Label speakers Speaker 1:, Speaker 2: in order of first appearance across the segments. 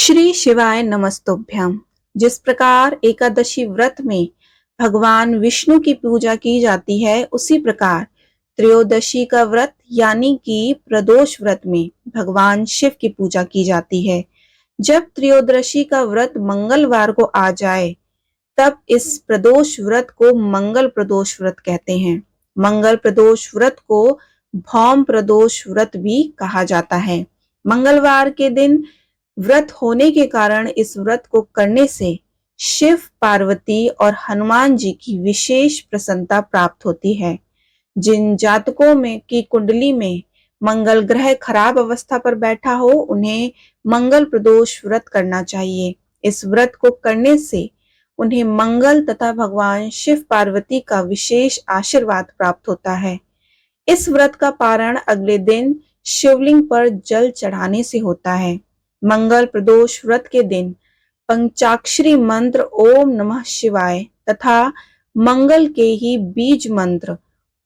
Speaker 1: श्री शिवाय नमस्तुभ्यम। जिस प्रकार एकादशी व्रत में भगवान विष्णु की पूजा की जाती है, उसी प्रकार त्रयोदशी का व्रत यानी कि प्रदोष व्रत में भगवान शिव की पूजा की जाती है। जब त्रयोदशी का व्रत मंगलवार को आ जाए, तब इस प्रदोष व्रत को मंगल प्रदोष व्रत कहते हैं। मंगल प्रदोष व्रत को भौम प्रदोष व्रत भी कहा जाता है। मंगलवार के दिन व्रत होने के कारण इस व्रत को करने से शिव, पार्वती और हनुमान जी की विशेष प्रसन्नता प्राप्त होती है। जिन जातकों में की कुंडली में मंगल ग्रह खराब अवस्था पर बैठा हो, उन्हें मंगल प्रदोष व्रत करना चाहिए। इस व्रत को करने से उन्हें मंगल तथा भगवान शिव पार्वती का विशेष आशीर्वाद प्राप्त होता है। इस व्रत का पारण अगले दिन शिवलिंग पर जल चढ़ाने से होता है। मंगल प्रदोष व्रत के दिन पंचाक्षरी मंत्र ओम नमः शिवाय तथा मंगल के ही बीज मंत्र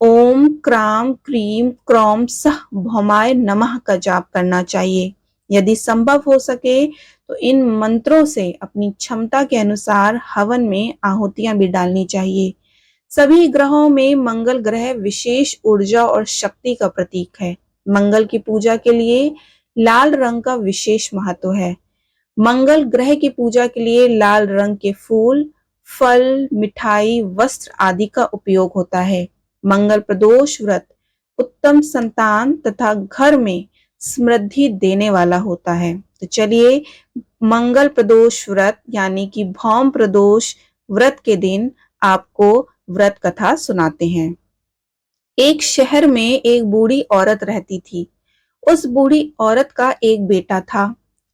Speaker 1: ओम क्राम क्रीम क्रौम सह भौमाय नमः का जाप करना चाहिए। यदि संभव हो सके तो इन मंत्रों से अपनी क्षमता के अनुसार हवन में आहुतियां भी डालनी चाहिए। सभी ग्रहों में मंगल ग्रह विशेष ऊर्जा और शक्ति का प्रतीक है। मंगल की पूजा के लिए लाल रंग का विशेष महत्व है। मंगल ग्रह की पूजा के लिए लाल रंग के फूल, फल, मिठाई, वस्त्र आदि का उपयोग होता है। मंगल प्रदोष व्रत उत्तम संतान तथा घर में समृद्धि देने वाला होता है। तो चलिए मंगल प्रदोष व्रत यानी कि भौम प्रदोष व्रत के दिन आपको व्रत कथा सुनाते हैं। एक शहर में एक बूढ़ी औरत रहती थी। उस बूढ़ी औरत का एक बेटा था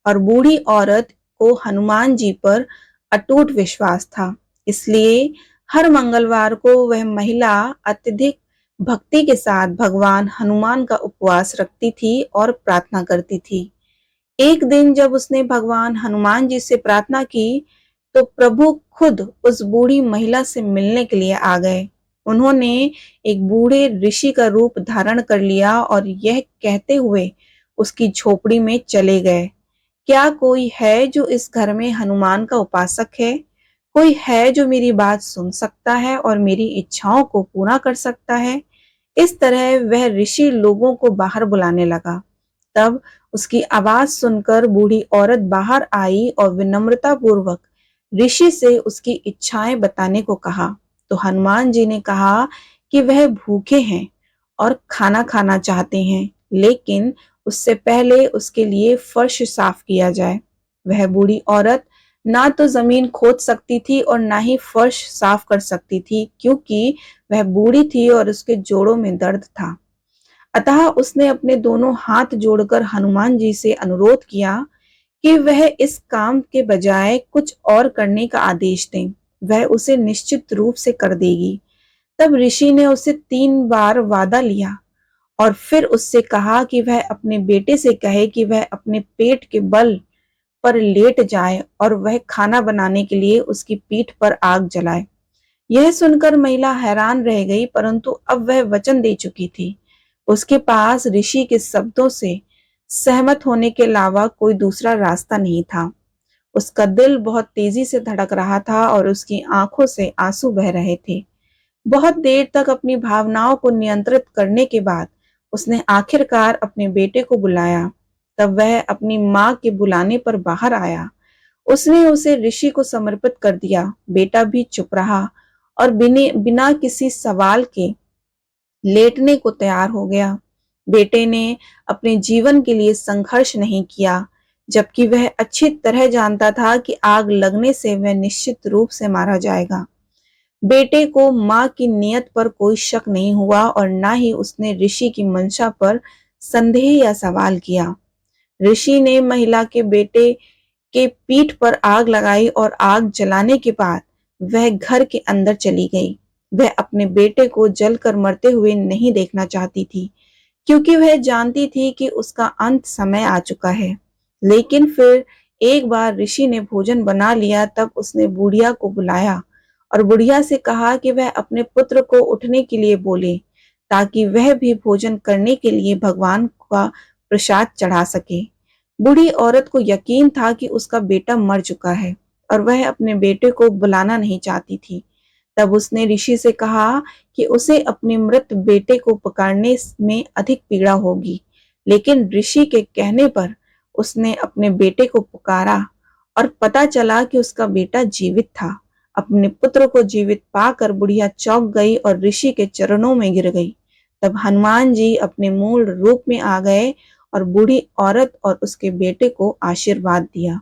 Speaker 1: और बूढ़ी औरत को हनुमान जी पर अटूट विश्वास था। इसलिए हर मंगलवार को वह महिला अत्यधिक भक्ति के साथ भगवान हनुमान का उपवास रखती थी और प्रार्थना करती थी। एक दिन जब उसने भगवान हनुमान जी से प्रार्थना की, तो प्रभु खुद उस बूढ़ी महिला से मिलने के लिए आ गए। उन्होंने एक बूढ़े ऋषि का रूप धारण कर लिया और यह कहते हुए उसकी झोपड़ी में चले गए, क्या कोई है जो इस घर में हनुमान का उपासक है? कोई है जो मेरी बात सुन सकता है और मेरी इच्छाओं को पूरा कर सकता है? इस तरह वह ऋषि लोगों को बाहर बुलाने लगा। तब उसकी आवाज सुनकर बूढ़ी औरत बाहर आई और विनम्रता पूर्वक ऋषि से उसकी इच्छाएं बताने को कहा। तो हनुमान जी ने कहा कि वह भूखे हैं और खाना खाना चाहते हैं, लेकिन उससे पहले उसके लिए फर्श साफ किया जाए। वह बूढ़ी औरत ना तो जमीन खोद सकती थी और ना ही फर्श साफ कर सकती थी, क्योंकि वह बूढ़ी थी और उसके जोड़ों में दर्द था। अतः उसने अपने दोनों हाथ जोड़कर हनुमान जी से अनुरोध किया कि वह इस काम के बजाय कुछ और करने का आदेश दें। वह उसे निश्चित रूप से कर देगी। तब ऋषि ने उससे 3 बार वादा लिया और फिर उससे कहा कि वह अपने बेटे से कहे कि वह अपने पेट के बल पर लेट जाए और वह खाना बनाने के लिए उसकी पीठ पर आग जलाए। यह सुनकर महिला हैरान रह गई, परंतु अब वह वचन दे चुकी थी। उसके पास ऋषि के शब्दों से सहमत होने के अलावा कोई दूसरा रास्ता नहीं था। उसका दिल बहुत तेजी से धड़क रहा था और उसकी आंखों से आंसू बह रहे थे। बहुत देर तक अपनी भावनाओं को नियंत्रित करने के बाद उसने आखिरकार अपने बेटे को बुलाया। तब वह अपनी माँ के बुलाने पर बाहर आया। उसने उसे ऋषि को समर्पित कर दिया। बेटा भी चुप रहा और बिना किसी सवाल के लेटने को तैयार हो गया। बेटे ने अपने जीवन के लिए संघर्ष नहीं किया, जबकि वह अच्छी तरह जानता था कि आग लगने से वह निश्चित रूप से मारा जाएगा। बेटे को मां की नीयत पर कोई शक नहीं हुआ और ना ही उसने ऋषि की मंशा पर संदेह या सवाल किया। ऋषि ने महिला के बेटे के पीठ पर आग लगाई और आग जलाने के बाद वह घर के अंदर चली गई। वह अपने बेटे को जलकर मरते हुए नहीं देखना चाहती थी, क्योंकि वह जानती थी कि उसका अंत समय आ चुका है। लेकिन फिर एक बार ऋषि ने भोजन बना लिया, तब उसने बुढ़िया को बुलाया और बुढ़िया से कहा कि वह अपने पुत्र को उठने के लिए बोले, ताकि वह भी भोजन करने के लिए भगवान का प्रसाद चढ़ा सके। बूढ़ी औरत को यकीन था कि उसका बेटा मर चुका है और वह अपने बेटे को बुलाना नहीं चाहती थी। तब उसने ऋषि से कहा कि उसे अपने मृत बेटे को पकड़ने में अधिक पीड़ा होगी, लेकिन ऋषि के कहने पर उसने अपने बेटे को पुकारा और पता चला कि उसका बेटा जीवित था। अपने पुत्र को जीवित पाकर बुढ़िया चौंक गई और ऋषि के चरणों में गिर गई। तब हनुमान जी अपने मूल रूप में आ गए और बूढ़ी औरत और उसके बेटे को आशीर्वाद दिया।